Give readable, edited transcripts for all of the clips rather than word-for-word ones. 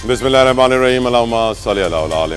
Bismillahirrahmanirrahim. Allahumma salli ala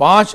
5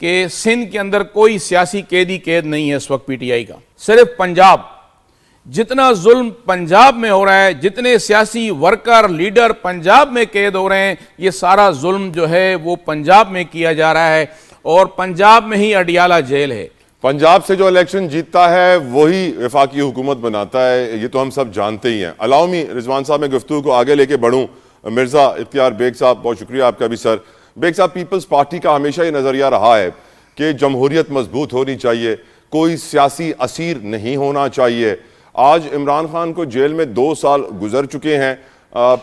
کہ سندھ کے اندر کوئی سیاسی قید نہیں ہے اس وقت پی ٹی آئی کا. صرف پنجاب، جتنا ظلم پنجاب میں ہو رہا ہے، جتنے سیاسی ورکر لیڈر پنجاب میں قید ہو رہے ہیں، یہ سارا ظلم جو ہے وہ پنجاب میں کیا جا رہا ہے، اور پنجاب میں ہی اڈیالہ جیل ہے. پنجاب سے جو الیکشن جیتتا ہے وہی وفاقی حکومت بناتا ہے، یہ تو ہم سب جانتے ہی ہیں. الاؤ می رضوان صاحب میں گفتگو کو آگے لے کے بڑھوں. مرزا اختیار بیگ صاحب، بہت شکریہ آپ کا بھی سر. بیگ صاحب، پیپلز پارٹی کا ہمیشہ یہ نظریہ رہا ہے کہ جمہوریت مضبوط ہونی چاہیے، کوئی سیاسی اسیر نہیں ہونا چاہیے. آج عمران خان کو جیل میں 2 سال گزر چکے ہیں.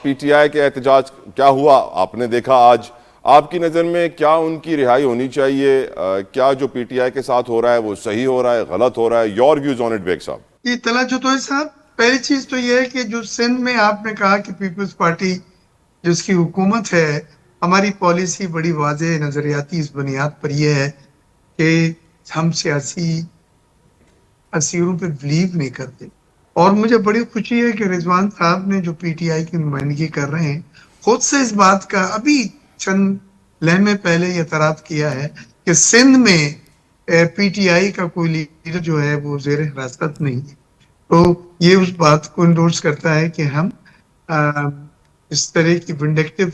پی ٹی آئی کے احتجاج کیا ہوا آپ نے دیکھا. آج آپ کی نظر میں کیا ان کی رہائی ہونی چاہیے؟ کیا جو پی ٹی آئی کے ساتھ ہو رہا ہے وہ صحیح ہو رہا ہے، غلط ہو رہا ہے؟ Your views on it Baig صاحب. یہ طلعت جتوئی صاحب، پہلی چیز تو یہ ہے کہ جو سندھ میں آپ نے کہا کہ پیپلز پارٹی جس کی حکومت ہے، ہماری پالیسی بڑی واضح نظریاتی اس بنیاد پر یہ ہے کہ ہم سیاسی اسیروں پہ بلیو نہیں کرتے. اور مجھے بڑی خوشی ہے کہ رضوان صاحب نے جو پی ٹی آئی کی نمائندگی کر رہے ہیں خود سے اس بات کا ابھی چند لمحے پہلے یہ اعتراف کیا ہے کہ سندھ میں پی ٹی آئی کا کوئی لیڈر جو ہے وہ زیر حراست نہیں ہے. تو یہ اس بات کو انڈورس کرتا ہے کہ ہم اس طرح کی ونڈکٹیو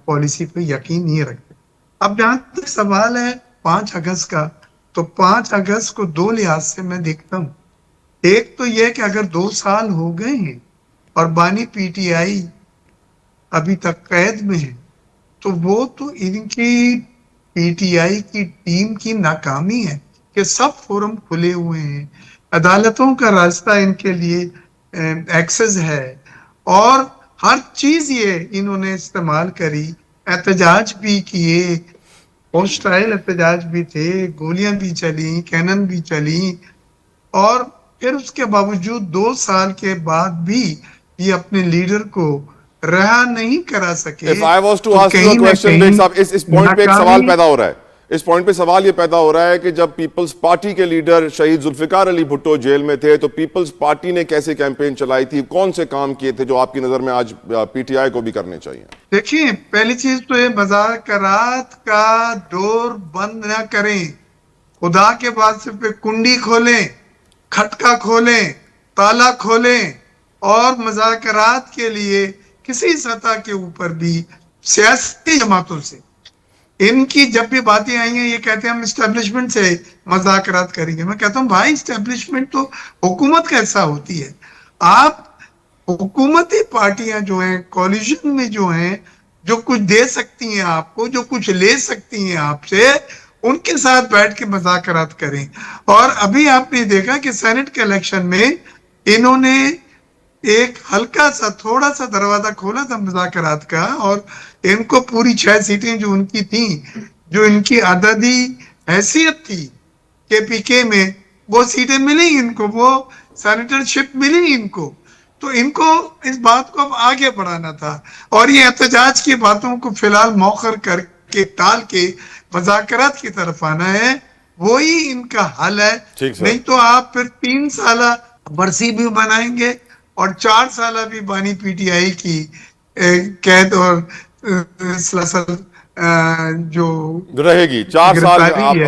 پالیسی پہ یقین نہیں رکھتے. اب جہاں تک سوال ہے 5 اگست کا، تو 5 اگست کو 2 لحاظ سے میں دیکھتا ہوں. ایک تو یہ کہ اگر 2 سال ہو گئے ہیں اور بانی پی ٹی آئی ابھی تک قید میں ہے، تو وہ تو ان کی پی ٹی آئی کی ٹیم کی ناکامی ہے کہ سب فورم کھلے ہوئے ہیں، عدالتوں کا راستہ ان کے لیے ایکسس ہے، اور ہر چیز یہ انہوں نے استعمال کری. احتجاج بھی کیے، ہوسٹائل احتجاج بھی تھے، گولیاں بھی چلیں، کینن بھی چلیں، اور پھر اس کے باوجود 2 سال کے بعد بھی یہ اپنے لیڈر کو رہا نہیں کرا سکے. If I was to تو ask you a کہیں نہ question, بیگ کہیں صاحب، اس پوائنٹ پہ ایک سوال پیدا ہو رہا ہے. اس پوائنٹ پہ سوال یہ پیدا ہو رہا ہے کہ جب پیپلز پارٹی کے لیڈر شہید ذوالفقار علی بھٹو جیل میں تھے تو پیپلز پارٹی نے کیسے کیمپین چلائی تھی؟ کون سے کام کیے تھے جو آپ کی نظر میں آج پی ٹی آئی کو بھی کرنے چاہیے؟ دیکھیں، پہلی چیز تو یہ مذاکرات کا ڈور بند نہ کریں. خدا کے واسطے پہ کنڈی کھولیں، کھٹکا کھولیں، تالا کھولیں، اور مذاکرات کے لیے کسی سطح کے اوپر بھی سیاسی جماعتوں سے، ان کی جب بھی باتیں آئی ہیں یہ کہتے ہیں ہم اسٹیبلشمنٹ سے مذاکرات کریں گے. میں کہتا ہوں بھائی، اسٹیبلشمنٹ تو حکومت کا حصہ ہوتی ہے. آپ حکومتی پارٹیاں جو ہیں، کولیشن میں جو ہیں، جو کچھ دے سکتی ہیں آپ کو، جو کچھ لے سکتی ہیں آپ سے، ان کے ساتھ بیٹھ کے مذاکرات کریں. اور ابھی آپ نے دیکھا کہ سینٹ کے الیکشن میں انہوں نے ایک ہلکا سا تھوڑا سا دروازہ کھولا تھا مذاکرات کا، اور ان کو پوری 6 سیٹیں جو ان کی تھیں، جو ان کی عددی حیثیت تھی کے پی کے میں، وہ سیٹیں ملی ان کو، وہ سینیٹرشپ ملی ان کو. تو ان کو اس بات کو اب آگے بڑھانا تھا، اور یہ احتجاج کی باتوں کو فی الحال موخر کر کے ٹال کے مذاکرات کی طرف آنا ہے. وہی ان کا حل ہے. نہیں تو آپ پھر 3 سالہ برسی بھی بنائیں گے اور 4 سالہ بھی بانی پی ٹی آئی کی قید اور سلسل جو رہے گی. 4 سال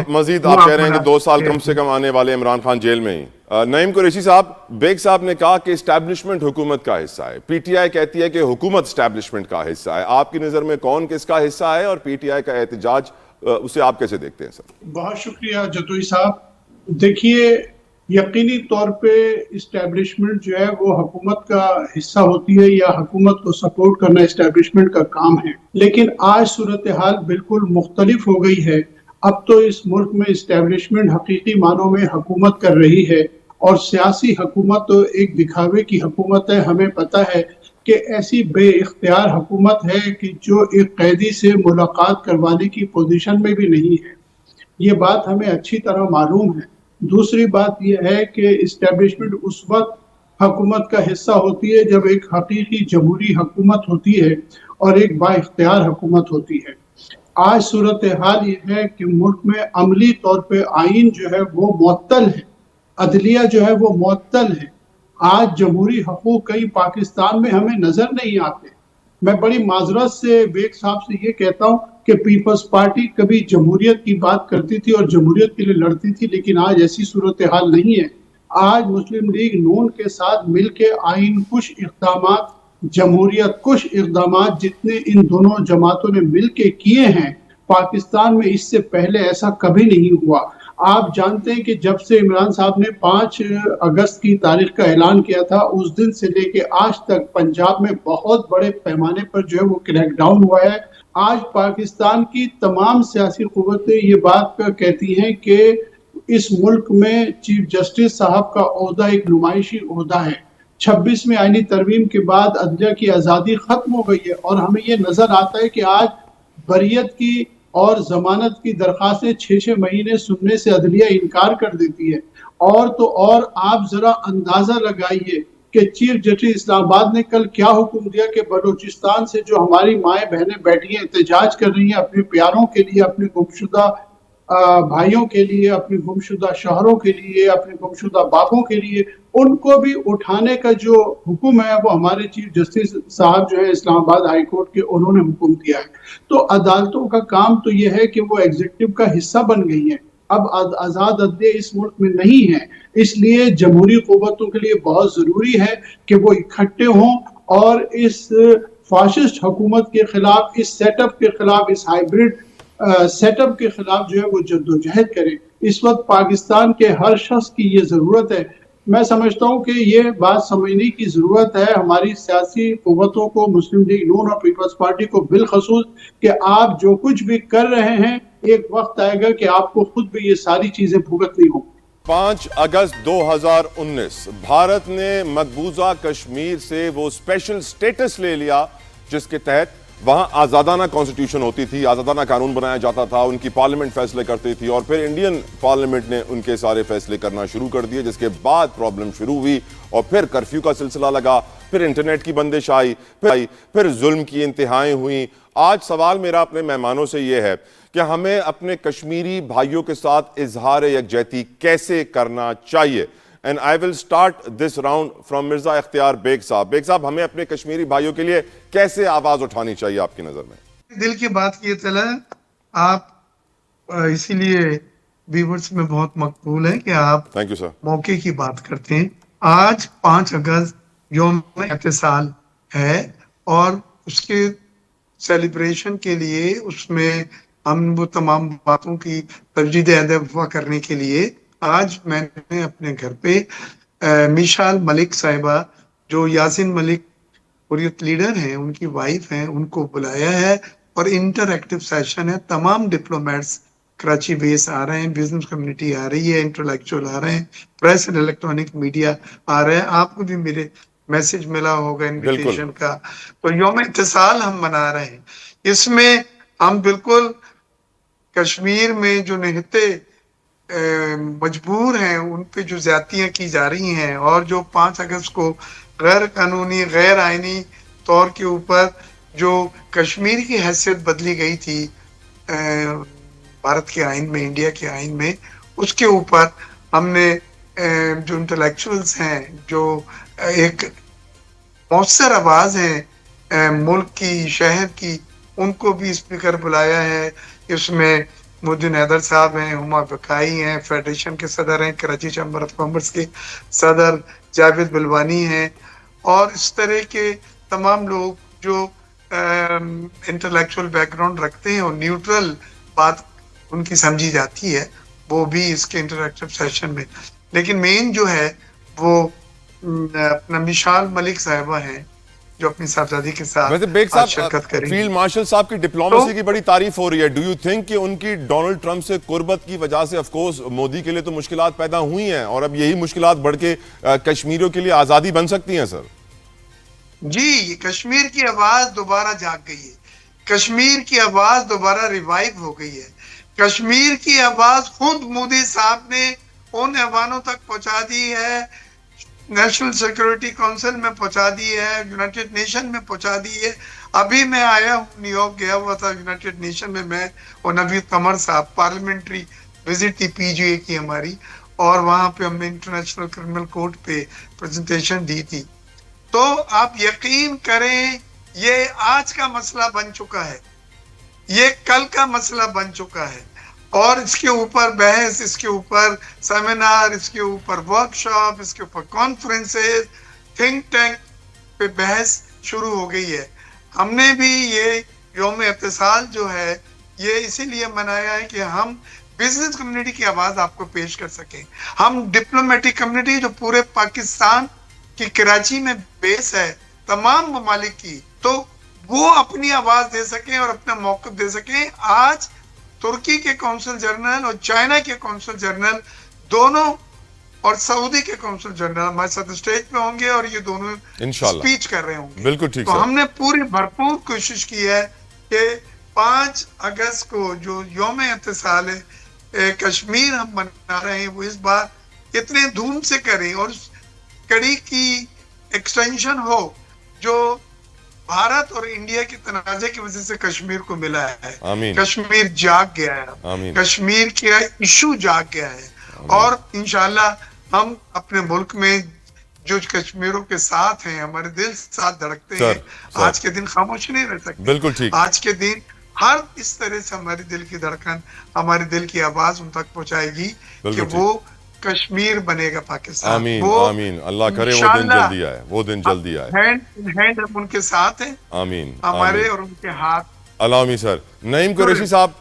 مزید آپ کہہ رہے ہیں کہ 2 سال کم سے کم آنے والے عمران خان جیل میں ہی. نعیم قریشی صاحب، بیگ صاحب نے کہا کہ اسٹیبلشمنٹ حکومت کا حصہ ہے، پی ٹی آئی کہتی ہے کہ حکومت اسٹیبلشمنٹ کا حصہ ہے. آپ کی نظر میں کون کس کا حصہ ہے، اور پی ٹی آئی کا احتجاج اسے آپ کیسے دیکھتے ہیں سر؟ بہت شکریہ جتوئی صاحب. دیکھیے، یقینی طور پہ اسٹیبلشمنٹ جو ہے وہ حکومت کا حصہ ہوتی ہے، یا حکومت کو سپورٹ کرنا اسٹیبلشمنٹ کا کام ہے. لیکن آج صورتحال بالکل مختلف ہو گئی ہے. اب تو اس ملک میں اسٹیبلشمنٹ حقیقی معنوں میں حکومت کر رہی ہے، اور سیاسی حکومت تو ایک دکھاوے کی حکومت ہے. ہمیں پتہ ہے کہ ایسی بے اختیار حکومت ہے کہ جو ایک قیدی سے ملاقات کروانے کی پوزیشن میں بھی نہیں ہے. یہ بات ہمیں اچھی طرح معلوم ہے. دوسری بات یہ ہے کہ اسٹیبلشمنٹ اس وقت حکومت کا حصہ ہوتی ہے جب ایک حقیقی جمہوری حکومت ہوتی ہے اور ایک با اختیار حکومت ہوتی ہے. آج صورتحال یہ ہے کہ ملک میں عملی طور پہ آئین جو ہے وہ معطل ہے، عدلیہ جو ہے وہ معطل ہے. آج جمہوری حقوق کئی پاکستان میں ہمیں نظر نہیں آتے. میں بڑی معذرت سے بیگ صاحب سے یہ کہتا ہوں کہ پیپلز پارٹی کبھی جمہوریت کی بات کرتی تھی اور جمہوریت کے لیے لڑتی تھی، لیکن آج ایسی صورتحال نہیں ہے. آج مسلم لیگ نون کے ساتھ مل کے آئین کش اقدامات، جمہوریت کش اقدامات جتنے ان دونوں جماعتوں نے مل کے کیے ہیں، پاکستان میں اس سے پہلے ایسا کبھی نہیں ہوا. آپ جانتے ہیں کہ جب سے عمران صاحب نے 5 اگست کی تاریخ کا اعلان کیا تھا، اس دن سے لے کے آج تک پنجاب میں بہت بڑے پیمانے پر جو ہے وہ کریک ڈاؤن ہوا ہے. آج پاکستان کی تمام سیاسی قوتیں یہ بات کہتی ہیں کہ اس ملک میں چیف جسٹس صاحب کا عہدہ ایک نمائشی عہدہ ہے. 26ویں آئینی ترمیم کے بعد عدلیہ کی آزادی ختم ہو گئی ہے، اور ہمیں یہ نظر آتا ہے کہ آج بریت کی اور ضمانت کی درخواستیں 6 مہینے سننے سے عدلیہ انکار کر دیتی ہے. اور تو اور آپ ذرا اندازہ لگائیے کہ چیف جسٹس اسلام آباد نے کل کیا حکم دیا کہ بلوچستان سے جو ہماری مائیں بہنیں بیٹھی ہیں احتجاج کر رہی ہیں اپنے پیاروں کے لیے، اپنے گمشدہ بھائیوں کے لیے، اپنے گمشدہ شوہروں کے لیے، اپنے گمشدہ باپوں کے لیے، ان کو بھی اٹھانے کا جو حکم ہے وہ ہمارے چیف جسٹس صاحب جو ہے اسلام آباد ہائی کورٹ کے، انہوں نے حکم دیا ہے. تو عدالتوں کا کام تو یہ ہے کہ وہ ایگزیکٹو کا حصہ بن گئی ہیں. اب آزاد عدلیہ اس ملک میں نہیں ہے، اس لیے جمہوری قوتوں کے لیے بہت ضروری ہے کہ وہ اکٹھے ہوں اور اس فاشسٹ حکومت کے خلاف، اس سیٹ اپ کے خلاف، اس ہائیبرڈ سیٹ اپ کے خلاف جو ہے وہ جدوجہد کریں. اس وقت پاکستان کے ہر شخص کی یہ ضرورت ہے. میں سمجھتا ہوں کہ یہ بات سمجھنے کی ضرورت ہے ہماری سیاسی قوتوں کو، مسلم لیگ نون اور پیپلز پارٹی کو بالخصوص، کہ آپ جو کچھ بھی کر رہے ہیں ایک وقت آئے گا کہ آپ کو خود بھی یہ ساری چیزیں بھگتنی ہوں. 5 اگست 2019 بھارت نے مقبوضہ کشمیر سے وہ اسپیشل سٹیٹس لے لیا جس کے تحت وہاں آزادانہ کانسٹیٹیوشن ہوتی تھی، آزادانہ قانون بنایا جاتا تھا، ان کی پارلیمنٹ فیصلے کرتی تھی، اور پھر انڈین پارلیمنٹ نے ان کے سارے فیصلے کرنا شروع کر دیے، جس کے بعد پرابلم شروع ہوئی اور پھر کرفیو کا سلسلہ لگا، پھر انٹرنیٹ کی بندش آئی، پھر ظلم کی انتہائیں ہوئیں. آج سوال میرا اپنے مہمانوں سے یہ ہے کہ ہمیں اپنے کشمیری بھائیوں کے ساتھ اظہار یکجہتی کیسے کرنا چاہیے. And I will start this round from Mirza اختیار بیگ صاحب. بیگ صاحب، ہمیں اپنے کشمیری بھائیوں کے لیے کیسے آواز اٹھانی چاہیے آپ کی نظر میں؟ دل کی بات کیے چلا آپ، اسی لیے ویورز میں بہت مقبول ہے کہ آپ تھینک یو سر. موقع کی بات کرتے ہیں. آج 5 اگست یوم اتصال ہے، اور اس کے سیلیبریشن کے لیے اس میں ہم وہ تمام باتوں کی تجدید وفا کرنے کے لیے آج میں نے اپنے گھر پہ میشال ملک صاحبہ جو یاسین ملک حریت لیڈر ہیں، ان کی وائف ہیں، ان کو بلایا ہے، اور انٹر ایکٹیو سیشن ہے. تمام ڈپلومیٹس کراچی بیس آ رہے ہیں، بزنس کمیونٹی آ رہی ہے، انٹلیکچوئل آ رہے ہیں، پریس اینڈ الیکٹرانک میڈیا آ رہے ہیں. آپ کو بھی میرے میسج ملا ہوگا انویٹیشن کا. تو یوم اتصال ہم منا رہے ہیں. اس میں ہم بالکل کشمیر میں جو نہتے مجبور ہیں، ان پہ جو زیادتیاں کی جا رہی ہیں، اور جو 5 اگست کو غیر قانونی، غیر آئینی طور کے اوپر جو کشمیر کی حیثیت بدلی گئی تھی بھارت کے آئین میں، انڈیا کے آئین میں، اس کے اوپر ہم نے جو انٹلیکچوئلز ہیں، جو ایک مؤثر آواز ہیں ملک کی، شہر کی، ان کو بھی اسپیکر بلایا ہے. اس میں محدین حیدر صاحب ہیں، ہما بکائی ہیں، فیڈریشن کے صدر ہیں، کراچی چیمبر آف کامرس کے صدر جاوید بلوانی ہیں، اور اس طرح کے تمام لوگ جو انٹلیکچوئل بیک گراؤنڈ رکھتے ہیں اور نیوٹرل بات ان کی سمجھی جاتی ہے، وہ بھی اس کے انٹریکٹیو سیشن میں. لیکن مین جو ہے وہ اپنا میشال ملک صاحبہ ہیں جو اپنی صاحبزادی کے ساتھ ویسے بیگ آج شرکت کریں گے. فیلڈ مارشل صاحب کی ڈپلومیسی کی بڑی تعریف ہو رہی ہے. ڈو یو تھنک کہ ان کی ڈونلڈ ٹرمپ سے قربت کی وجہ سے، آف کورس مودی کے لیے تو مشکلات پیدا ہوئی ہیں، اور اب یہی مشکلات بڑھ کے کشمیریوں کے لیے آزادی بن سکتی ہیں سر؟ جی، کشمیر کی آواز دوبارہ جاگ گئی ہے، کشمیر کی آواز دوبارہ ریوائیو ہو گئی ہے. کشمیر کی آواز خود مودی صاحب نے ان ایوانوں تک پہنچا دی ہے، نیشنل سیکورٹی کونسل میں پہنچا دی ہے، یونائٹڈ نیشن میں پہنچا دی ہے. ابھی میں آیا ہوں، نیو یارک گیا ہوا تھا یونائٹڈ نیشن میں اور نوید قمر صاحب، پارلیمنٹری وزٹ تھی پی جی اے کی ہماری، اور وہاں پہ ہم نے انٹرنیشنل کرمنل کورٹ پہ پریزنٹیشن دی تھی. تو آپ یقین کریں یہ آج کا مسئلہ بن چکا ہے، یہ کل کا مسئلہ بن چکا ہے، اور اس کے اوپر بحث، اس کے اوپر سیمینار، اس کے اوپر ورک شاپ، اس کے اوپر کانفرنسز، تھنک ٹینک پہ بحث شروع ہو گئی ہے۔ ہم نے بھی یہ یوم اتصال جو ہے یہ اسی لیے منایا ہے کہ ہم بزنس کمیونٹی کی آواز آپ کو پیش کر سکیں، ہم ڈپلومیٹک کمیونٹی جو پورے پاکستان کی کراچی میں بیس ہے تمام ممالک کی، تو وہ اپنی آواز دے سکیں اور اپنا موقف دے سکیں۔ آج ترکی کے کونسل جنرل اور چائنا کے کونسل جنرل دونوں اور سعودی کے کونسل جنرل ہمارے ساتھ اسٹیج پہ ہوں گے اور یہ دونوں انشاءاللہ اسپیچ کر رہے ہوں گے۔ بالکل ٹھیک تو ہم نے پوری بھرپور کوشش کی ہے کہ 5 اگست کو جو یوم اتصال کشمیر ہم منا رہے ہیں وہ اس بار اتنے دھوم سے کریں اور اس کڑی کی ایکسٹینشن ہو جو بھارت اور انڈیا کے تنازع کی وجہ سے کشمیر کو ملا ہے۔ آمین کشمیر جاگ گیا ہے، آمین کشمیر کا ایشو جاگ گیا ہے، اور انشاءاللہ ہم اپنے ملک میں جو کشمیروں کے ساتھ ہیں، ہمارے دل ساتھ دھڑکتے ہیں۔ آج کے دن خاموش نہیں رہ سکتے، بالکل ٹھیک، آج کے دن ہر اس طرح سے ہماری دل کی دھڑکن، ہمارے دل کی آواز ان تک پہنچائے گی کہ وہ کشمیر بنے گا پاکستان۔ آمین آمین، اللہ کرے وہ دن جلدی آئے، وہ دن جلدی آئے۔ ہینڈ ان ہینڈ ہم ان کے ساتھ ہیں، آمین ہمارے اور ان کے ہاتھ۔ علامی سر، نعیم قریشی صاحب،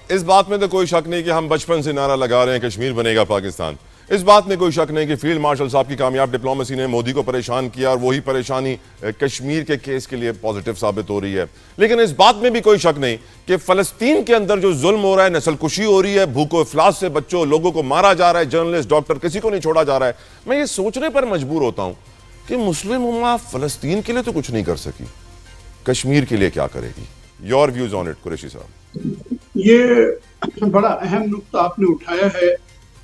اس بات میں تو کوئی شک نہیں کہ ہم بچپن سے نعرہ لگا رہے ہیں کشمیر بنے گا پاکستان، اس بات میں کوئی شک نہیں کہ فیلڈ مارشل صاحب کی کامیاب ڈپلومیسی نے مودی کو پریشان کیا اور وہی پریشانی کشمیر کے کیس کے لیے پازیٹیو ثابت ہو رہی ہے، لیکن اس بات میں بھی کوئی شک نہیں کہ فلسطین کے اندر جو ظلم ہو رہا ہے، نسل کشی ہو رہی ہے، بھوک و افلاس سے بچوں لوگوں کو مارا جا رہا ہے، جرنلسٹ، ڈاکٹر، کسی کو نہیں چھوڑا جا رہا ہے، میں یہ سوچنے پر مجبور ہوتا ہوں کہ مسلم امہ فلسطین کے لیے تو کچھ نہیں کر سکی، کشمیر کے لیے کیا کرے گی؟ Your views on it Qureshi صاحب۔ یہ بڑا اہم نقطہ آپ نے اٹھایا ہے۔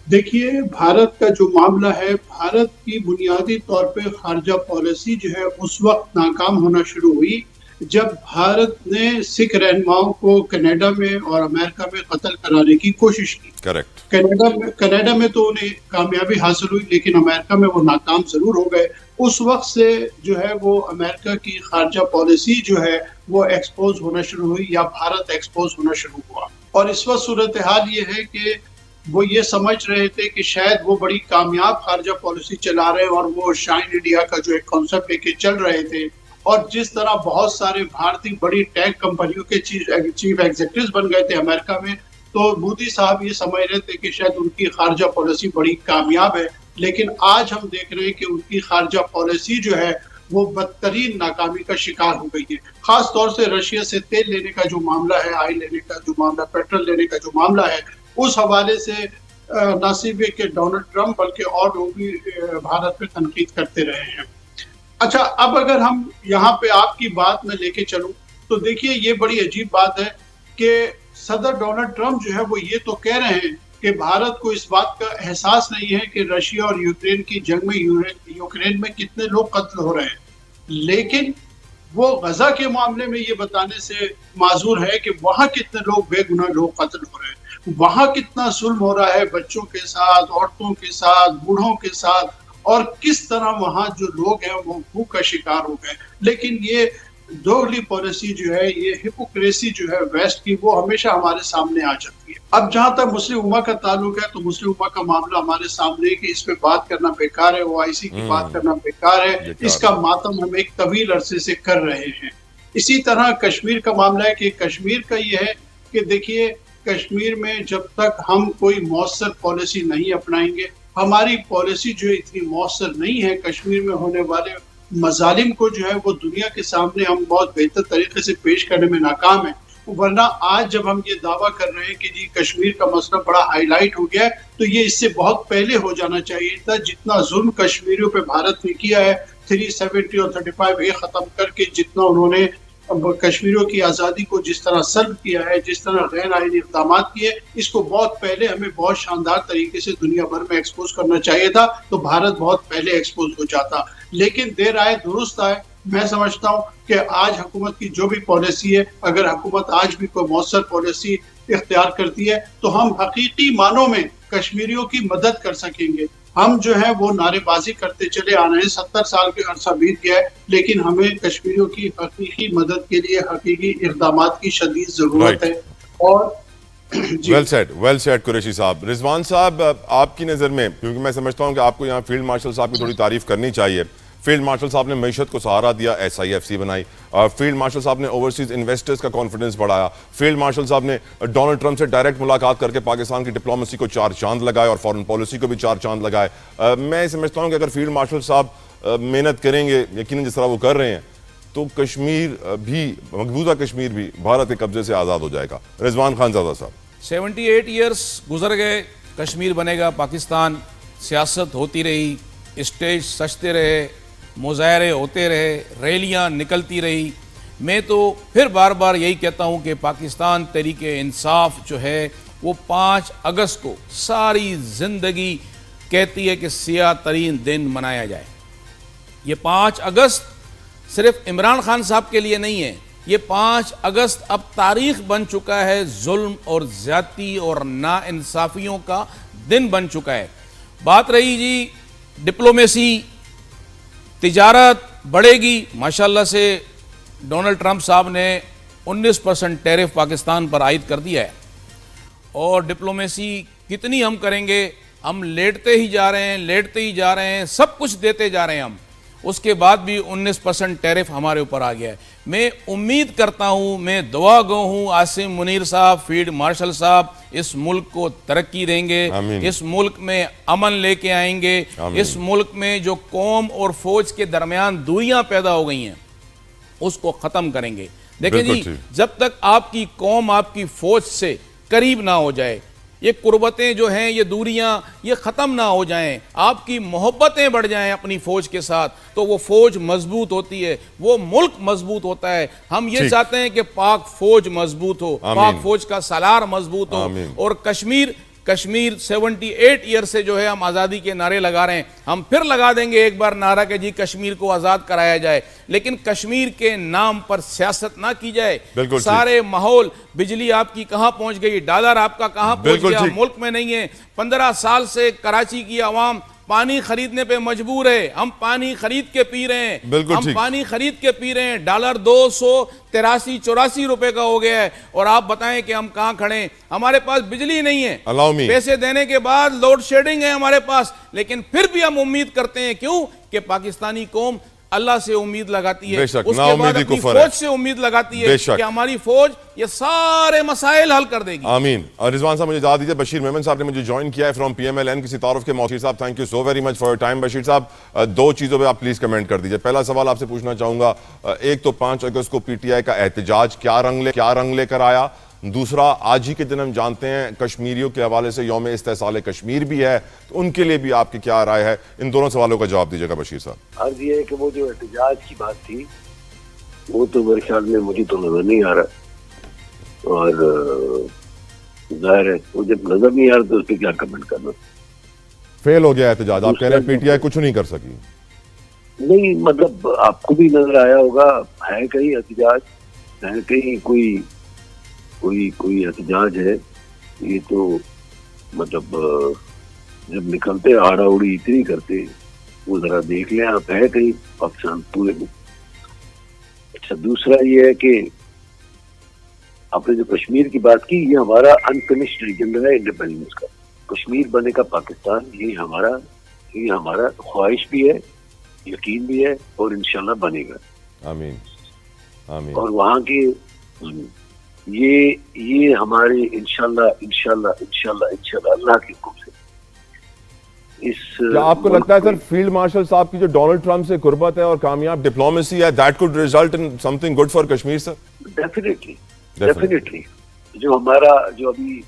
دیکھیے، بھارت کا جو معاملہ ہے، بھارت کی بنیادی طور پہ خارجہ پالیسی جو ہے اس وقت ناکام ہونا شروع ہوئی جب بھارت نے سکھ رہنماؤں کو کینیڈا میں اور امریکہ میں قتل کرانے کی کوشش کی۔ کریکٹ۔ کینیڈا میں تو انہیں کامیابی حاصل ہوئی، لیکن امریکہ میں وہ ناکام ضرور ہو گئے۔ اس وقت سے جو ہے وہ امریکہ کی خارجہ پالیسی جو ہے وہ ایکسپوز ہونا شروع ہوئی، یا بھارت ایکسپوز ہونا شروع ہوا، اور اس وقت صورتحال یہ ہے کہ وہ یہ سمجھ رہے تھے کہ شاید وہ بڑی کامیاب خارجہ پالیسی چلا رہے ہیں، اور وہ شائن انڈیا کا جو ایک کانسیپٹ لے کے چل رہے تھے، اور جس طرح بہت سارے بھارتی بڑی ٹیک کمپنیوں کے چیف ایگزیکٹوز بن گئے تھے امریکہ میں، تو مودی صاحب یہ سمجھ رہے تھے کہ شاید ان کی خارجہ پالیسی بڑی کامیاب ہے، لیکن آج ہم دیکھ رہے ہیں کہ ان کی خارجہ پالیسی جو ہے وہ بدترین ناکامی کا شکار ہو گئی ہے۔ خاص طور سے رشیا سے تیل لینے کا جو معاملہ ہے، آئل لینے کا جو معاملہ، پیٹرول لینے کا جو معاملہ ہے، اس حوالے سے نہ صرف کہ ڈونلڈ ٹرمپ بلکہ اور لوگ بھی بھارت پہ تنقید کرتے رہے ہیں۔ اچھا، اب اگر ہم یہاں پہ آپ کی بات میں لے کے چلوں تو دیکھیے یہ بڑی عجیب بات ہے کہ صدر ڈونلڈ ٹرمپ جو ہے وہ یہ تو کہہ رہے ہیں کہ بھارت کو اس بات کا احساس نہیں ہے کہ رشیا اور یوکرین کی جنگ میں یوکرین میں کتنے لوگ قتل ہو رہے ہیں، لیکن وہ غزہ کے معاملے میں یہ بتانے سے معذور ہے کہ وہاں کتنے لوگ بے گناہ لوگ قتل ہو رہے ہیں، وہاں کتنا ظلم ہو رہا ہے بچوں کے ساتھ، عورتوں کے ساتھ، بوڑھوں کے ساتھ، اور کس طرح وہاں جو لوگ ہیں وہ بھوک کا شکار ہو گئے۔ لیکن یہ دوگلی پالیسی جو ہے، یہ ہپوکریسی جو ہے ویسٹ کی، وہ ہمیشہ ہمارے سامنے آ جاتی ہے۔ اب جہاں تک مسلم امہ کا تعلق ہے تو مسلم امہ کا معاملہ ہمارے سامنے ہے کہ اس پہ بات کرنا بیکار ہے، OIC کی بات کرنا بیکار ہے، اس کا ماتم ہم ایک طویل عرصے سے کر رہے ہیں۔ اسی طرح کشمیر کا معاملہ ہے کہ کشمیر کا یہ ہے کہ دیکھیے، کشمیر میں جب تک ہم کوئی مؤثر پالیسی نہیں اپنائیں گے، ہماری پالیسی جو اتنی مؤثر نہیں ہے، کشمیر میں ہونے والے مظالم کو جو ہے وہ دنیا کے سامنے ہم بہت بہتر طریقے سے پیش کرنے میں ناکام ہیں۔ ورنہ آج جب ہم یہ دعویٰ کر رہے ہیں کہ جی کشمیر کا مسئلہ بڑا ہائی لائٹ ہو گیا ہے، تو یہ اس سے بہت پہلے ہو جانا چاہیے تھا۔ جتنا ظلم کشمیریوں پہ بھارت نے کیا ہے، 370 اور 35A ختم کر کے جتنا انہوں نے کشمیریوں کی آزادی کو جس طرح سلب کیا ہے، جس طرح غیر آئینی اقدامات کیے، اس کو بہت پہلے ہمیں بہت شاندار طریقے سے دنیا بھر میں ایکسپوز کرنا چاہیے تھا، تو بھارت بہت پہلے ایکسپوز ہو جاتا۔ لیکن دیر آئے درست آئے۔ میں سمجھتا ہوں کہ آج حکومت کی جو بھی پالیسی ہے، اگر حکومت آج بھی کوئی مؤثر پالیسی اختیار کرتی ہے تو ہم حقیقی معنوں میں کشمیریوں کی مدد کر سکیں گے، ہم جو ہے وہ نعرے بازی کرتے چلے آ رہے ہیں. 70 سال کے عرصہ بیت گیا ہے، لیکن ہمیں کشمیریوں کی حقیقی مدد کے لیے حقیقی اقدامات کی شدید ضرورت ہے. اور ویل سیڈ قریشی صاحب. رضوان صاحب، آپ کی نظر میں، کیونکہ میں سمجھتا ہوں کہ آپ کو یہاں فیلڈ مارشل صاحب کی تھوڑی تعریف کرنی چاہیے. فیلڈ مارشل صاحب نے معیشت کو سہارا دیا، SIFC بنائی. فیلڈ مارشل صاحب نے اوورسیز انویسٹرز کا کانفیڈنس بڑھایا. فیلڈ مارشل صاحب نے ڈونلڈ ٹرمپ سے ڈائریکٹ ملاقات کر کے پاکستان کی ڈپلومیسی کو 4 چاند لگائے اور فارن پالیسی کو بھی 4 چاند لگائے. میں سمجھتا ہوں کہ اگر فیلڈ مارشل صاحب محنت کریں گے، یقیناً جس طرح وہ کر رہے ہیں، تو کشمیر بھی، مقبوضہ کشمیر بھی بھارت کے قبضے سے آزاد ہو جائے گا. رضوان خان زادہ صاحب. 78 ایئرس گزر گئے، کشمیر بنے گا پاکستان. سیاست ہوتی رہی، اسٹیج سجتے رہے، مظاہرے ہوتے رہے، ریلیاں نکلتی رہی. میں تو پھر بار بار یہی کہتا ہوں کہ پاکستان تحریک انصاف جو ہے وہ 5 اگست کو ساری زندگی کہتی ہے کہ سیاہ ترین دن منایا جائے. یہ 5 اگست صرف عمران خان صاحب کے لیے نہیں ہے، یہ 5 اگست اب تاریخ بن چکا ہے، ظلم اور زیادتی اور ناانصافیوں کا دن بن چکا ہے. بات رہی جی ڈپلومیسی، تجارت بڑھے گی. ماشاءاللہ سے ڈونلڈ ٹرمپ صاحب نے 19% ٹیرف پاکستان پر عائد کر دیا ہے، اور ڈپلومیسی کتنی ہم کریں گے؟ ہم لیٹتے ہی جا رہے ہیں، سب کچھ دیتے جا رہے ہیں ہم. اس کے بعد بھی 19% ٹیرف ہمارے اوپر آ گیا ہے. میں امید کرتا ہوں، میں دعا گو ہوں، عاصم منیر صاحب، فیلڈ مارشل صاحب اس ملک کو ترقی دیں گے، اس ملک میں امن لے کے آئیں گے، اس ملک میں جو قوم اور فوج کے درمیان دوریاں پیدا ہو گئی ہیں اس کو ختم کریں گے. دیکھیں جی، جب تک آپ کی قوم آپ کی فوج سے قریب نہ ہو جائے، یہ قربتیں جو ہیں، یہ دوریاں یہ ختم نہ ہو جائیں، آپ کی محبتیں بڑھ جائیں اپنی فوج کے ساتھ، تو وہ فوج مضبوط ہوتی ہے، وہ ملک مضبوط ہوتا ہے. ہم یہ چاہتے ہیں کہ پاک فوج مضبوط ہو، پاک فوج کا سالار مضبوط ہو. اور کشمیر 78 ایئر سے جو ہے ہم آزادی کے نعرے لگا رہے ہیں. ہم پھر لگا دیں گے ایک بار نعرہ کہ جی کشمیر کو آزاد کرایا جائے، لیکن کشمیر کے نام پر سیاست نہ کی جائے. سارے ماحول، بجلی آپ کی کہاں پہنچ گئی، ڈالر آپ کا کہاں پہنچ گیا، ملک میں نہیں ہے. 15 سال سے کراچی کی عوام پانی خریدنے پہ مجبور ہے. ہم پانی خرید کے پی رہے ہیں، ہم پانی خرید کے پی رہے ہیں. ڈالر 283-84 روپے کا ہو گیا ہے، اور آپ بتائیں کہ ہم کہاں کھڑے ہیں. ہمارے پاس بجلی نہیں ہے، پیسے دینے کے بعد لوڈ شیڈنگ ہے ہمارے پاس، لیکن پھر بھی ہم امید کرتے ہیں. کیوں؟ کہ پاکستانی قوم اللہ سے امید لگاتی ہے، اس کے بعد اپنی فوج سے امید لگاتی ہے کہ ہماری فوج یہ سارے مسائل حل کر دے گی. آمین. رضوان صاحب مجھے اجازت دیجیے، بشیر میمن صاحب نے مجھے جوائن کیا ہے فرام PMLN. کسی تعارف کے موقع صاحب، thank you so very much for your time. Bashir صاحب 2 چیزوں پہ آپ پلیز کمنٹ کر دیجیے. پہلا سوال آپ سے پوچھنا چاہوں گا، ایک تو 5 اگست کو PTI کا احتجاج کیا رنگ لے کر آیا؟ دوسرا، آج ہی کے دن ہم جانتے ہیں کشمیریوں کے حوالے سے یوم استحصال کشمیر بھی ہے، تو ان کے لیے بھی آپ کی کیا رائے ہے؟ ان دونوں سوالوں کا جواب دیجیے گا بشیر صاحب. عرض یہ ہے کہ وہ جو احتجاج کی بات تھی وہ تو میرے خیال میں مجھے تو نظر نہیں آ رہا، اور ظاہر ہے وہ جب نظر نہیں آ رہا تو اس پہ کیا کمنٹ کرنا. فیل ہو گیا احتجاج، آپ کہہ رہے ہیں PTI کچھ نہیں کر سکی؟ نہیں، مطلب آپ کو بھی نظر آیا ہوگا، ہے کہیں احتجاج، ہے کہیں کوئی احتجاج ہے. یہ تو مطلب جب نکلتے آڑا اڑی اتنی کرتے، وہ ذرا دیکھ لیں آپ، ہے کہیں پاکستان پورے میں. اچھا، دوسرا یہ ہے کہ آپ نے جو کشمیر کی بات کی، یہ ہمارا انفنشڈ ایجنڈا ہے انڈیپینڈنس کا. کشمیر بنے کا پاکستان، یہ ہمارا خواہش بھی ہے، یقین بھی ہے، اور انشاءاللہ بنے گا. آمین آمین. اور وہاں کے یہ ہمارے انشاءاللہ اللہ کے حکم سے. کیا آپ کو لگتا ہے سر فیلڈ مارشل صاحب کی جو ڈونلڈ ٹرمپ سے قربت ہے اور کامیاب ڈپلومیسی ہے، that could result in some thing good for Kashmir sir? Definitely. جو ابھی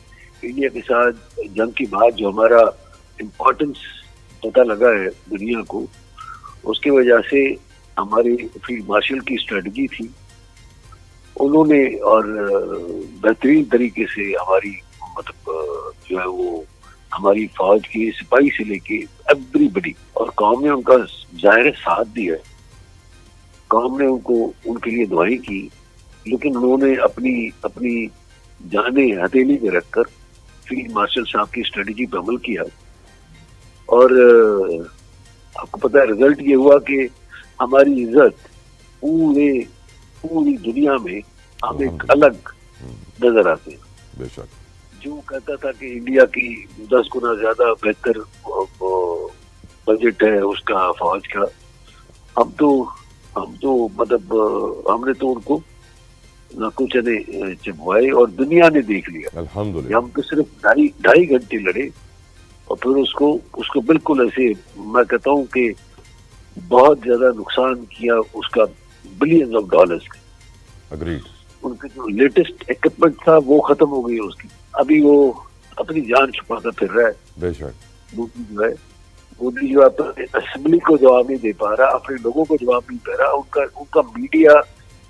انڈیا کے ساتھ جنگ کی بعد جو ہمارا امپورٹنس پتہ لگا ہے دنیا کو، اس کی وجہ سے ہماری فیلڈ مارشل کی اسٹریٹجی تھی، انہوں نے اور بہترین طریقے سے ہماری مطلب جو ہے وہ ہماری فوج کی سپاہی سے لے کے ایوری بڈی، اور قوم نے ان کا ظاہر ساتھ دیا ہے. قوم نے ان کے لیے دعائیں کی، لیکن انہوں نے اپنی جانیں ہتھیلی میں رکھ کر فیلڈ مارشل صاحب کی اسٹریٹجی پہ عمل کیا، اور آپ کو پتا ہے رزلٹ یہ ہوا کہ ہماری عزت پوری دنیا میں ہم ایک الگ نظر آتے ہیں. بے شک. جو کہتا تھا کہ انڈیا کی 10 گنا زیادہ بہتر بجٹ ہے اس کا فوج کا, ہم تو مطلب ہم نے تو ان کو ناکو چنے چبوائے اور دنیا نے دیکھ لیا. الحمدللہ. ہم تو صرف ڈھائی گھنٹے لڑے اور پھر اس کو بالکل ایسے میں کہتا ہوں کہ بہت زیادہ نقصان کیا اس کا بلینز آف ڈالرز کا. اگریڈ. ان کا جو لیٹسٹ ایکوپمنٹ تھا وہ ختم ہو گئی اس کی, ابھی وہ اپنی جان چھپاتا پھر رہا ہے. بے شک. مودی جو ہے اپنے اسمبلی کو جواب نہیں دے پا رہا, اپنے لوگوں کو جواب نہیں دے رہا. ان کا میڈیا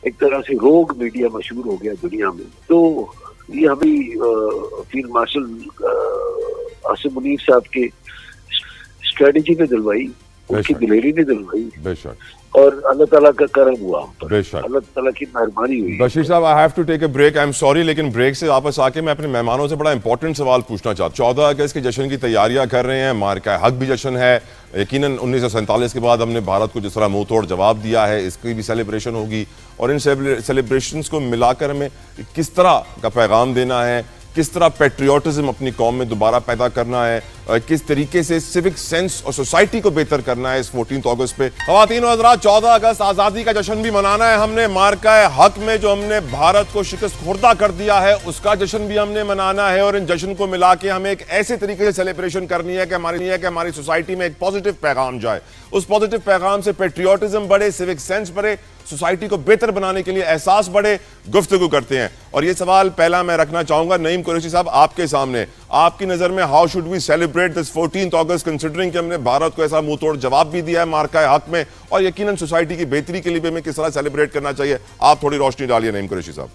ایک طرح سے روگ میڈیا مشہور ہو گیا دنیا میں. تو یہ ہمیں فیلڈ مارشل عاصم منیر صاحب کے اسٹریٹجی نے دلوائی, ان کی دلیری نے دلوائی. بے شک. اور اللہ تعالیٰ کا کرم ہوا ہم پر, بے شک. اللہ تعالیٰ کی مہربانی ہوئی. بشیر صاحب, I have to take a break, I am sorry, لیکن بریک سے واپس آ کے میں اپنے مہمانوں سے بڑا امپورٹنٹ سوال پوچھنا چاہتا ہوں. 14 اگست کے جشن کی تیاریاں کر رہے ہیں, مارکہ حق بھی جشن ہے, یقیناً 1947 کے بعد ہم نے بھارت کو جس طرح منہ توڑ جواب دیا ہے, اس کی بھی سیلیبریشن ہوگی, اور ان سیلیبریشنز کو ملا کر ہمیں کس طرح کا پیغام دینا ہے, کس طرح پیٹریوٹزم اپنی قوم میں دوبارہ پیدا کرنا ہے, کس طریقے سے سیوک سینس اور سوسائٹی کو بہتر کرنا ہے اس 14 اگست پہ. خواتین و حضرات, 14 اگست آزادی کا جشن بھی منانا ہے ہم نے. مارکہ حق میں جو ہم نے بھارت کو شکست خوردہ کر دیا ہے اس کا جشن بھی ہم نے منانا ہے, اور ان جشن کو ملا کے ہمیں ایک ایسے طریقے سے سیلیبریشن کرنی ہے کہ ہماری سوسائٹی میں ایک پازیٹیو پیغام جائے. اس پازیٹیو پیغام سے پیٹریوٹزم بڑھے, سیوک سینس بڑھے, سوسائٹی کو بہتر بنانے کے لیے احساس بڑھے. گفتگو کرتے ہیں, اور یہ سوال پہلا میں رکھنا چاہوں گا نعیم قریشی صاحب آپ کے سامنے. آپ کی نظر میں how should we celebrate this 14 August considering کہ ہم نے بھارت کو ایسا منہ توڑ جواب بھی دیا ہے مارکہ حق میں, اور یقیناً سوسائٹی کی بہتری کے لیے بھی ہمیں کس طرح سیلیبریٹ کرنا چاہیے؟ آپ تھوڑی روشنی ڈالیے نعیم قریشی صاحب.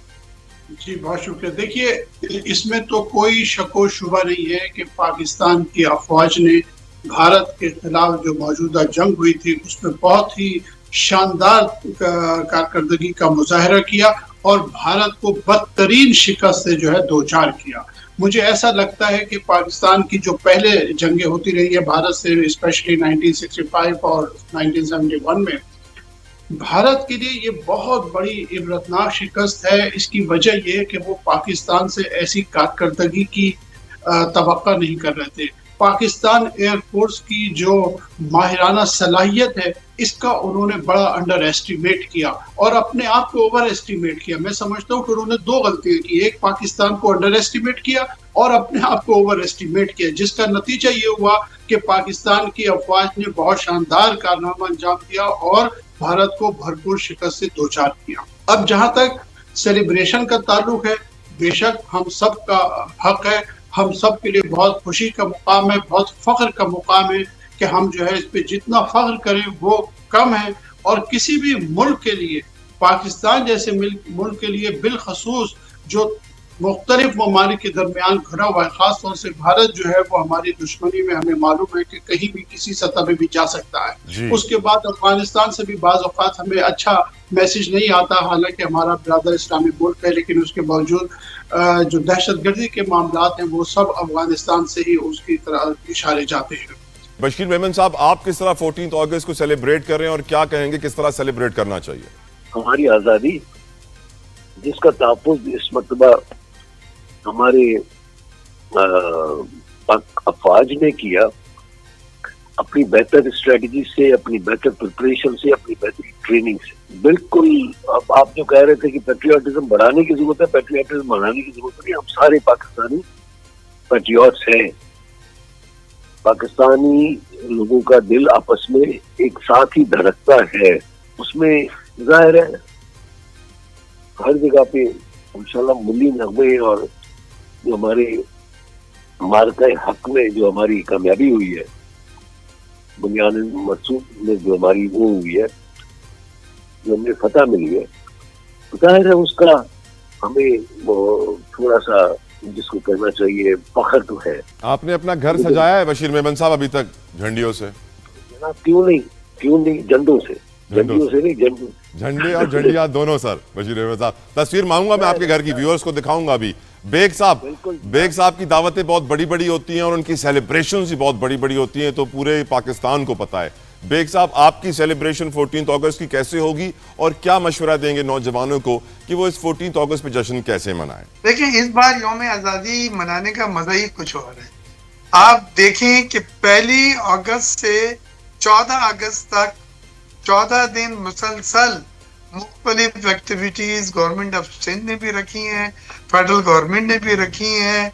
جی بہت شکریہ. دیکھیے اس میں تو کوئی شک و شبہ نہیں ہے کہ پاکستان کی افواج نے بھارت کے خلاف جو موجودہ جنگ ہوئی تھی اس میں بہت ہی شاندار کارکردگی کا مظاہرہ کیا اور بھارت کو بدترین شکست سے جو ہے دوچار کیا. مجھے ایسا لگتا ہے کہ پاکستان کی جو پہلے جنگیں ہوتی رہی ہے بھارت سے, اسپیشلی 1965 اور 1971 میں, بھارت کے لیے یہ بہت بڑی عبرتناک شکست ہے. اس کی وجہ یہ ہے کہ وہ پاکستان سے ایسی کارکردگی کی توقع نہیں کر رہے تھے. پاکستان ایئر فورس کی جو ماہرانہ صلاحیت ہے اس کا انہوں نے بڑا انڈر ایسٹیمیٹ کیا اور اپنے آپ کو اوور ایسٹیمیٹ کیا. میں سمجھتا ہوں کہ انہوں نے 2 غلطیاں کی, ایک پاکستان کو انڈر ایسٹیمیٹ کیا اور اپنے آپ کو اوور ایسٹیمیٹ کیا, جس کا نتیجہ یہ ہوا کہ پاکستان کی افواج نے بہت شاندار کارنامہ انجام دیا اور بھارت کو بھرپور شکست سے دوچار کیا. اب جہاں تک سیلیبریشن کا تعلق ہے, بے شک ہم سب کا حق ہے, ہم سب کے لیے بہت خوشی کا مقام ہے, بہت فخر کا مقام ہے کہ ہم جو ہے اس پہ جتنا فخر کریں وہ کم ہے. اور کسی بھی ملک کے لیے, پاکستان جیسے ملک کے لیے بالخصوص جو مختلف ممالک کے درمیان گھرا ہوا ہے, خاص طور سے بھارت جو ہے وہ ہماری دشمنی میں ہمیں معلوم ہے کہ کہیں بھی کسی سطح پہ بھی جا سکتا ہے. اس کے بعد افغانستان سے بھی بعض اوقات ہمیں اچھا میسج نہیں آتا, حالانکہ ہمارا برادر اسلامی ملک ہے, لیکن اس کے باوجود جو دہشت گردی کے معاملات ہیں وہ سب افغانستان سے ہی اس کی طرح اشارے جاتے ہیں. بشیر میمن صاحب, آپ کس طرح 14 اگست کو سیلیبریٹ کر رہے ہیں اور کیا کہیں گے کس طرح سیلیبریٹ کرنا چاہیے؟ ہماری آزادی جس کا تحفظ اس مرتبہ ہمارے افواج نے کیا, اپنی بہتر اسٹریٹجی سے, اپنی بہتر پریپریشن سے, اپنی بہتر ٹریننگ سے. بالکل اب آپ جو کہہ رہے تھے کہ پیٹریوٹزم بڑھانے کی ضرورت ہے, پیٹریوٹزم بڑھانے کی ضرورت نہیں. ہم سارے پاکستانی پیٹریوٹس ہیں. پاکستانی لوگوں کا دل آپس میں ایک ساتھ ہی دھڑکتا ہے. اس میں ظاہر ہے ہر جگہ پہ انشاءاللہ ملی نغمے اور جو ہمارے مارکہ حق میں جو ہماری کامیابی ہوئی ہے, بنیاد مرسوم میں جو ہماری وہ ہوئی ہے, جو ہمیں فتح ملی ہے, ظاہر ہے اس کا ہمیں تھوڑا سا جس کو کہنا چاہیے فخر تو ہے. آپ نے اپنا گھر سجایا ہے بشیر میمن صاحب ابھی تک جھنڈیوں سے؟ جناب کیوں نہیں جھنڈوں سے نہیں, جھنڈے اور جھنڈیاں دونوں سر. بشیر میمن صاحب تصویر مانگوں گا میں آپ کے گھر کی, ویورز کو دکھاؤں گا ابھی. بیگ صاحب بالکل۔ بیگ صاحب کی دعوتیں بہت بڑی بڑی ہوتی ہیں اور ان کی سیلیبریشنز بھی بہت بڑی بڑی ہوتی ہیں، تو پورے پاکستان کو پتہ ہے۔ بیگ صاحب آپ کی سیلیبریشن 14 اگست کی کیسے ہوگی اور کیا مشورہ دیں گے نوجوانوں کو کہ وہ اس 14 اگست پہ جشن کیسے منائیں؟ دیکھیں اس بار یوم آزادی منانے کا مزہ ہی کچھ اور ہے۔ آپ دیکھیں کہ 1 اگست سے 14 اگست تک 14 دن مسلسل مختلف ایکٹیویٹیز گورنمنٹ آف سندھ نے بھی رکھی ہیں، فیڈرل گورنمنٹ نے بھی رکھی ہیں،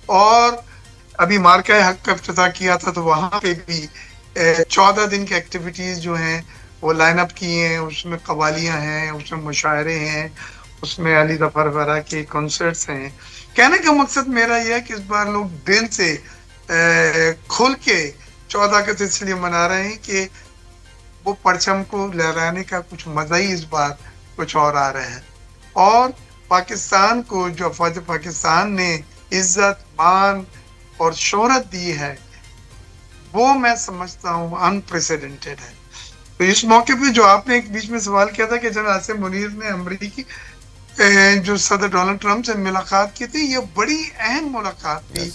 اور ابھی مارکہ حق کا افتتاح کیا تھا تو وہاں پہ بھی 14 دن کی ایکٹیویٹیز جو ہیں وہ لائن اپ کی ہیں۔ اس میں قوالیاں ہیں، اس میں مشاعرے ہیں، اس میں علی ظفر وغیرہ کے کنسرٹس ہیں۔ کہنے کا مقصد میرا یہ ہے کہ اس بار لوگ دل سے کھل کے 14 اگست اس لیے منا رہے ہیں کہ وہ پرچم کو لہرانے کا کچھ مزہ ہی اس بار کچھ اور آ رہا ہے، اور پاکستان کو جو افواج پاکستان نے عزت، مان اور شہرت دی ہے وہ میں سمجھتا ہوں انپریسیڈنٹڈ ہے۔ تو اس موقع پہ جو آپ نے ایک بیچ میں سوال کیا تھا کہ جنرل عاصم منیر نے امریکی جو صدر ڈونلڈ ٹرمپ سے ملاقات کی تھی، یہ بڑی اہم ملاقات تھی۔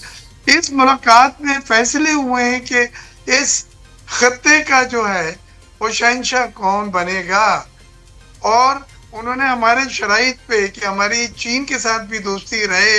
اس ملاقات میں فیصلے ہوئے ہیں کہ اس خطے کا جو ہے وہ شہنشاہ کون بنے گا، اور انہوں نے ہمارے شرائط پہ کہ ہماری چین کے ساتھ بھی دوستی رہے،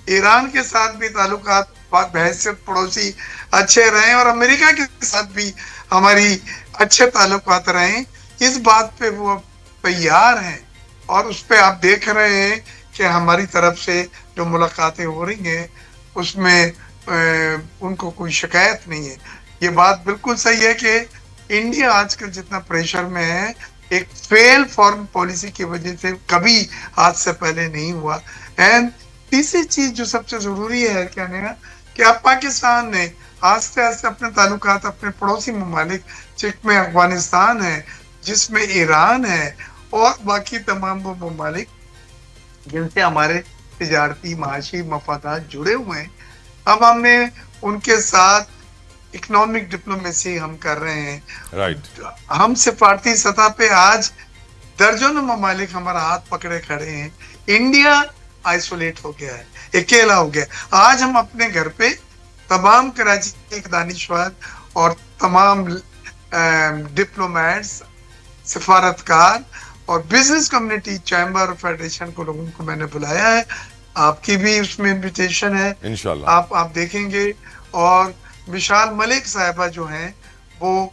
ایران کے ساتھ بھی تعلقات بحیثیت پڑوسی اچھے رہیں، اور امریکہ کے ساتھ بھی ہماری اچھے تعلقات رہیں، اس بات پہ وہ تیار ہیں۔ اور اس پہ آپ دیکھ رہے ہیں کہ ہماری طرف سے جو ملاقاتیں ہو رہی ہیں اس میں ان کو کوئی شکایت نہیں ہے۔ یہ بات بالکل صحیح ہے کہ انڈیا آج کل جتنا پریشر میں ہے ایک فیل فارن پالیسی کی وجہ سے کبھی آج سے پہلے نہیں ہوا۔ اینڈ تیسری چیز جو سب سے ضروری ہے کہنے کا کہ اب پاکستان نے آہستہ آہستہ اپنے تعلقات اپنے پڑوسی ممالک جس میں افغانستان ہے، جس میں ایران ہے، اور باقی تمام وہ ممالک جن سے ہمارے تجارتی معاشی مفادات جڑے ہوئے ہیں، اب ہم نے ان کے ساتھ اکنامک ڈپلومیسی ہم کر رہے ہیں۔ رائٹ، ہم سفارتی سطح پہ آج درجنوں ممالک ہمارا ہاتھ پکڑے کھڑے ہیں۔ انڈیا آئسولیٹ ہو گیا ہے، اکیلا ہو گیا۔ آج ہم اپنے گھر پہ تمام کراچی کے دانشور اور تمام ڈپلومیٹس، سفارتکار اور بزنس کمیونٹی، چیمبر اور فیڈریشن کو لوگوں کو میں نے بلایا ہے۔ آپ کی بھی اس میں انویٹیشن ہے، انشاءاللہ آپ دیکھیں گے۔ اور وشال ملک صاحبہ جو ہیں وہ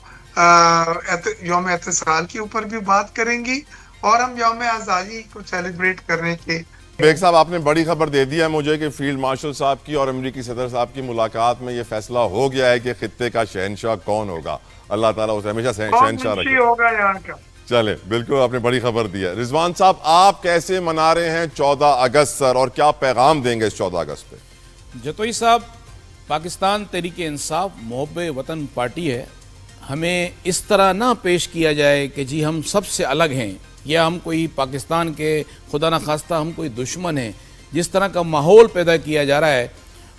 یوم اتصال کے اوپر بھی بات کریں گی، اور ہم یوم آزادی کو سیلیبریٹ کرنے کے۔ بیگ صاحب آپ نے بڑی خبر دے دی ہے مجھے کہ فیلڈ مارشل صاحب کی اور امریکی صدر صاحب کی ملاقات میں یہ فیصلہ ہو گیا ہے کہ خطے کا شہنشاہ کون ہوگا۔ اللہ تعالیٰ اسے ہمیشہ شہنشاہ رکھے۔ ہوگا یہاں کا۔ چلے، بالکل آپ نے بڑی خبر دی ہے۔ رضوان صاحب آپ کیسے منا رہے ہیں 14 اگست سر، اور کیا پیغام دیں گے اس 14 اگست پہ؟ جتوئی صاحب، پاکستان تحریک انصاف محب وطن پارٹی ہے۔ ہمیں اس طرح نہ پیش کیا جائے کہ جی ہم سب سے الگ ہیں، یا ہم کوئی پاکستان کے خدا نخواستہ ہم کوئی دشمن ہیں۔ جس طرح کا ماحول پیدا کیا جا رہا ہے،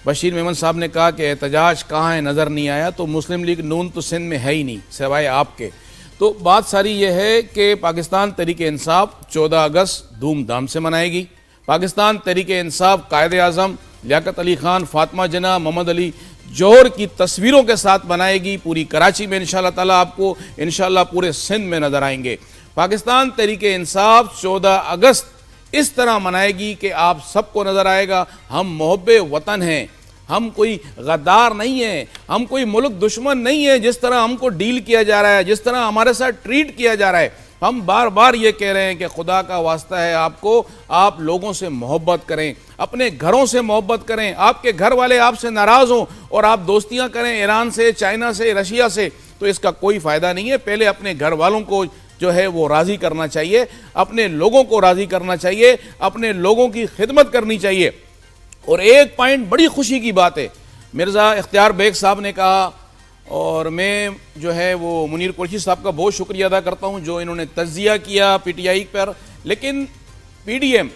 بشیر میمن صاحب نے کہا کہ احتجاج کہاں ہے نظر نہیں آیا، تو مسلم لیگ نون تو سندھ میں ہے ہی نہیں سوائے آپ کے۔ تو بات ساری یہ ہے کہ پاکستان تحریک انصاف 14 اگست دھوم دھام سے منائے گی۔ پاکستان تحریک انصاف قائد اعظم لیاقت علی خان، فاطمہ جناح، محمد علی جوہر کی تصویروں کے ساتھ بنائے گی۔ پوری کراچی میں انشاءاللہ تعالیٰ آپ کو انشاءاللہ پورے سندھ میں نظر آئیں گے۔ پاکستان تحریک انصاف 14 اگست اس طرح منائے گی کہ آپ سب کو نظر آئے گا ہم محب وطن ہیں، ہم کوئی غدار نہیں ہیں، ہم کوئی ملک دشمن نہیں ہے جس طرح ہم کو ڈیل کیا جا رہا ہے، جس طرح ہمارے ساتھ ٹریٹ کیا جا رہا ہے۔ ہم بار بار یہ کہہ رہے ہیں کہ خدا کا واسطہ ہے آپ کو، آپ لوگوں سے محبت کریں، اپنے گھروں سے محبت کریں۔ آپ کے گھر والے آپ سے ناراض ہوں اور آپ دوستیاں کریں ایران سے، چائنا سے، رشیا سے، تو اس کا کوئی فائدہ نہیں ہے۔ پہلے اپنے گھر والوں کو جو ہے وہ راضی کرنا چاہیے، اپنے لوگوں کو راضی کرنا چاہیے، اپنے لوگوں کی خدمت کرنی چاہیے۔ اور ایک پوائنٹ بڑی خوشی کی بات ہے، مرزا اختیار بیگ صاحب نے کہا، اور میں جو ہے وہ منیر قریشی صاحب کا بہت شکریہ ادا کرتا ہوں جو انہوں نے تجزیہ کیا پی ٹی آئی پر، لیکن پی ڈی ایم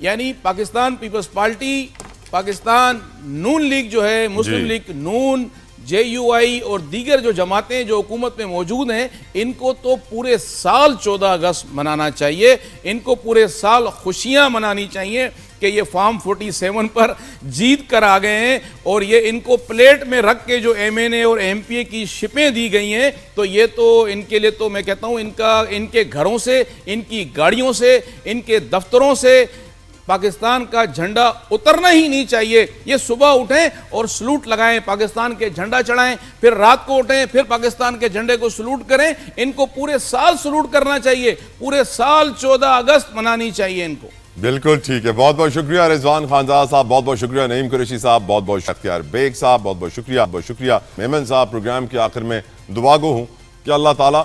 یعنی پاکستان پیپلز پارٹی، پاکستان نون لیگ جو ہے، مسلم لیگ نون، جے یو آئی اور دیگر جو جماعتیں جو حکومت میں موجود ہیں، ان کو تو پورے سال 14 اگست منانا چاہیے، ان کو پورے سال خوشیاں منانی چاہیے، کہ یہ فارم 47 پر جیت کر آ گئے ہیں اور یہ ان کو پلیٹ میں رکھ کے جو ایم این اے اور ایم پی اے کی شپیں دی گئی ہیں تو یہ تو ان کے لیے تو میں کہتا ہوں ان کے گھروں سے، ان کی گاڑیوں سے، ان کے دفتروں سے پاکستان کا جھنڈا اترنا ہی نہیں چاہیے. یہ صبح اٹھیں اور سلوٹ لگائیں، پاکستان کے جھنڈا چڑھائیں، پھر رات کو اٹھیں پھر پاکستان کے جھنڈے کو سلوٹ کریں. ان کو پورے سال سلوٹ کرنا چاہیے، پورے سال 14 اگست منانی چاہیے ان کو. بالکل ٹھیک ہے. بہت بہت شکریہ رضوان خانزادہ صاحب، بہت بہت شکریہ نعیم قریشی صاحب، بہت بہت اختیار بیگ صاحب، بہت بہت شکریہ. بہت شکریہ میمن صاحب. پروگرام کے آخر میں دعا گو ہوں کہ اللہ تعالیٰ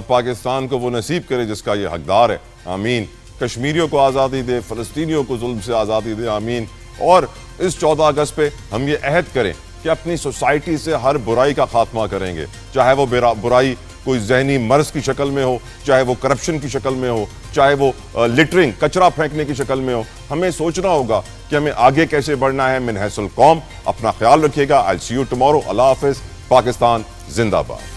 پاکستان کو وہ نصیب کرے جس کا یہ حقدار ہے. آمین. کشمیریوں کو آزادی دے، فلسطینیوں کو ظلم سے آزادی دے. آمین. اور اس 14 اگست پہ ہم یہ عہد کریں کہ اپنی سوسائٹی سے ہر برائی کا خاتمہ کریں گے، چاہے وہ برائی کوئی ذہنی مرض کی شکل میں ہو، چاہے وہ کرپشن کی شکل میں ہو، چاہے وہ لٹرنگ کچرا پھینکنے کی شکل میں ہو. ہمیں سوچنا ہوگا کہ ہمیں آگے کیسے بڑھنا ہے. من حیث القوم اپنا خیال رکھیے گا. I'll see you tomorrow. اللہ حافظ. پاکستان زندہ باد.